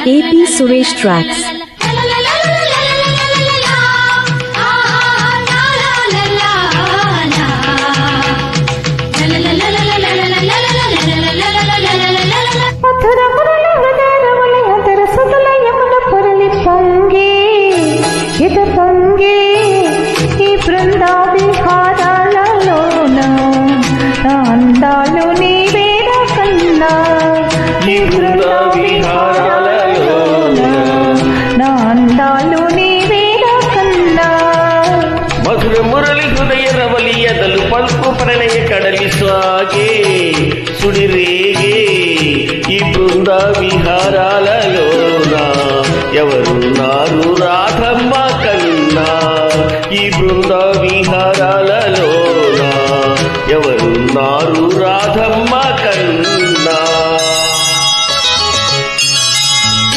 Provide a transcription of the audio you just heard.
AP Suresh Tracks. అందాలు నీవేరా కన్నా ఈ బృందా విహారాలలో నా అందాలు నీవేరా కన్నా మధుర మురళి హృదయ రవలి ఎదలు పలుకు ప్రణయ కడలి సాగే సుడిరేగే ఈ బృంద విహారాలలోన ఎవరున్నారు రాధమ్మ కన్నా ఈ బృంద విహారాలలోన ఎవరున్నారు రాధమ్మ